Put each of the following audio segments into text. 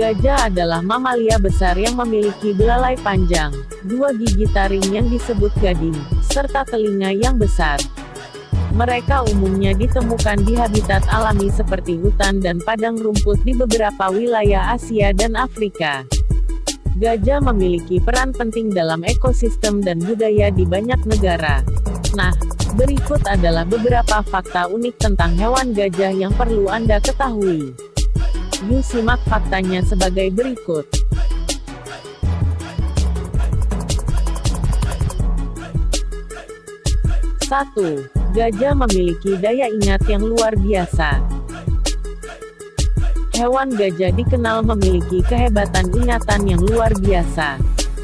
Gajah adalah mamalia besar yang memiliki belalai panjang, 2 gigi taring yang disebut gading, serta telinga yang besar. Mereka umumnya ditemukan di habitat alami seperti hutan dan padang rumput di beberapa wilayah Asia dan Afrika. Gajah memiliki peran penting dalam ekosistem dan budaya di banyak negara. Nah, berikut adalah beberapa fakta unik tentang hewan gajah yang perlu Anda ketahui. Yuk simak faktanya sebagai berikut. 1. Gajah memiliki daya ingat yang luar biasa. Hewan gajah dikenal memiliki kehebatan ingatan yang luar biasa.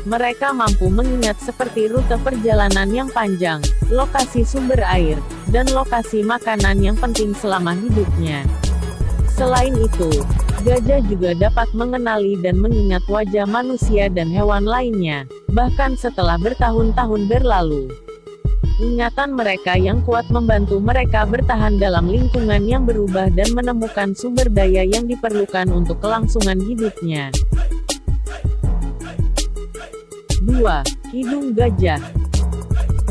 Mereka mampu mengingat seperti rute perjalanan yang panjang, lokasi sumber air, dan lokasi makanan yang penting selama hidupnya. Selain itu, gajah juga dapat mengenali dan mengingat wajah manusia dan hewan lainnya, bahkan setelah bertahun-tahun berlalu. Ingatan mereka yang kuat membantu mereka bertahan dalam lingkungan yang berubah dan menemukan sumber daya yang diperlukan untuk kelangsungan hidupnya. 2. Hidung gajah.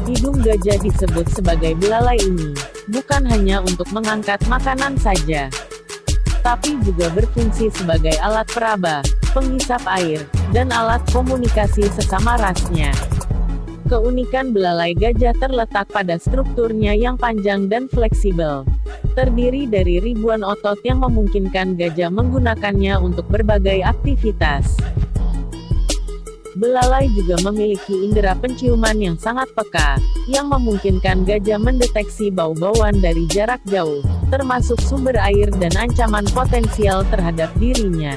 Hidung gajah disebut sebagai belalai ini, bukan hanya untuk mengangkat makanan saja, tapi juga berfungsi sebagai alat peraba, penghisap air, dan alat komunikasi sesama rasnya. Keunikan belalai gajah terletak pada strukturnya yang panjang dan fleksibel. Terdiri dari ribuan otot yang memungkinkan gajah menggunakannya untuk berbagai aktivitas. Belalai juga memiliki indera penciuman yang sangat peka, yang memungkinkan gajah mendeteksi bau-bauan dari jarak jauh, termasuk sumber air dan ancaman potensial terhadap dirinya.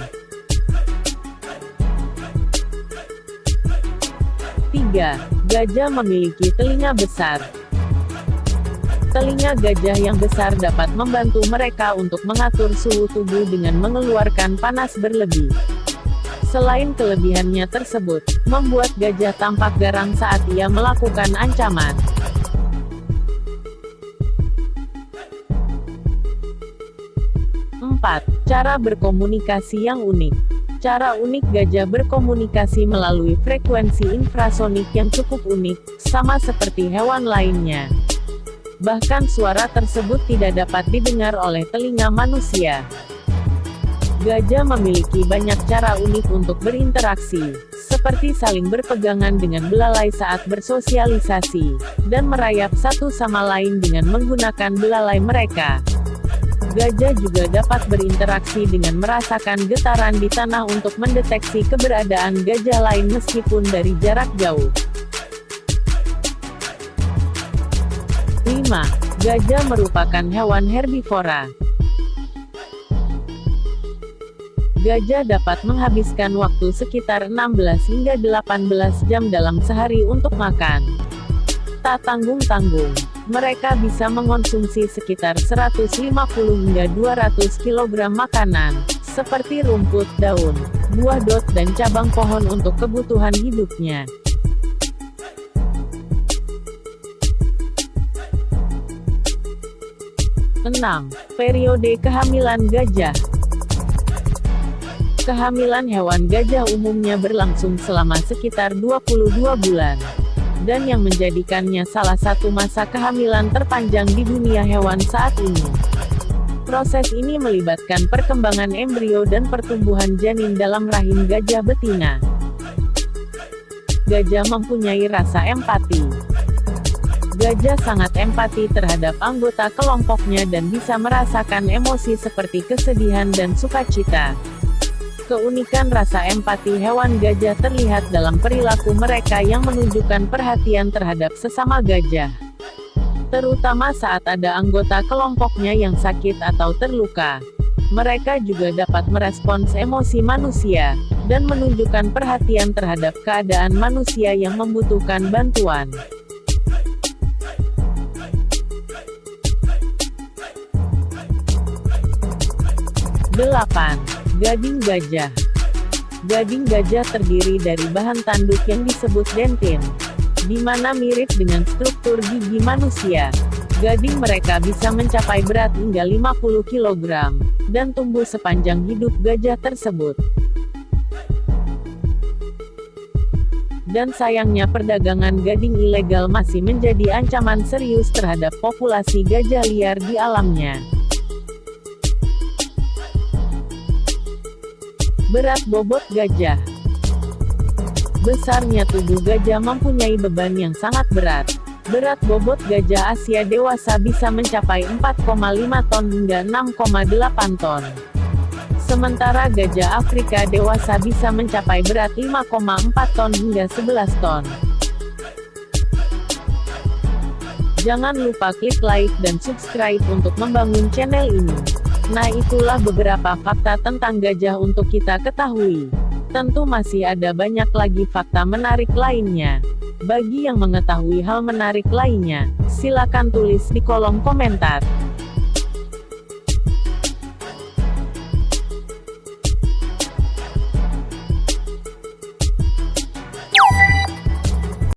3. Gajah memiliki telinga besar. Telinga gajah yang besar dapat membantu mereka untuk mengatur suhu tubuh dengan mengeluarkan panas berlebih. Selain kelebihannya tersebut, membuat gajah tampak garang saat ia melakukan ancaman. 4. Cara berkomunikasi yang unik. Cara unik gajah berkomunikasi melalui frekuensi infrasonik yang cukup unik, sama seperti hewan lainnya. Bahkan suara tersebut tidak dapat didengar oleh telinga manusia. Gajah memiliki banyak cara unik untuk berinteraksi, seperti saling berpegangan dengan belalai saat bersosialisasi, dan merayap satu sama lain dengan menggunakan belalai mereka. Gajah juga dapat berinteraksi dengan merasakan getaran di tanah untuk mendeteksi keberadaan gajah lain meskipun dari jarak jauh. 5. Gajah merupakan hewan herbivora. Gajah dapat menghabiskan waktu sekitar 16 hingga 18 jam dalam sehari untuk makan. Tak tanggung-tanggung, mereka bisa mengonsumsi sekitar 150 hingga 200 kg makanan, seperti rumput, daun, buah dot dan cabang pohon untuk kebutuhan hidupnya. 6. Periode kehamilan gajah. Kehamilan hewan gajah umumnya berlangsung selama sekitar 22 bulan. Dan yang menjadikannya salah satu masa kehamilan terpanjang di dunia hewan saat ini. Proses ini melibatkan perkembangan embrio dan pertumbuhan janin dalam rahim gajah betina. Gajah mempunyai rasa empati. Gajah sangat empati terhadap anggota kelompoknya dan bisa merasakan emosi seperti kesedihan dan sukacita. Keunikan rasa empati hewan gajah terlihat dalam perilaku mereka yang menunjukkan perhatian terhadap sesama gajah. Terutama saat ada anggota kelompoknya yang sakit atau terluka. Mereka juga dapat merespons emosi manusia, dan menunjukkan perhatian terhadap keadaan manusia yang membutuhkan bantuan. 8. Gading gajah. Gading gajah terdiri dari bahan tanduk yang disebut dentin, di mana mirip dengan struktur gigi manusia. Gading mereka bisa mencapai berat hingga 50 kg, dan tumbuh sepanjang hidup gajah tersebut. Dan sayangnya perdagangan gading ilegal masih menjadi ancaman serius terhadap populasi gajah liar di alamnya. Berat bobot gajah. Besarnya tubuh gajah mempunyai beban yang sangat berat. Berat bobot gajah Asia dewasa bisa mencapai 4,5 ton hingga 6,8 ton. Sementara gajah Afrika dewasa bisa mencapai berat 5,4 ton hingga 11 ton. Jangan lupa klik like dan subscribe untuk membangun channel ini. Nah, itulah beberapa fakta tentang gajah untuk kita ketahui. Tentu masih ada banyak lagi fakta menarik lainnya. Bagi yang mengetahui hal menarik lainnya, silakan tulis di kolom komentar.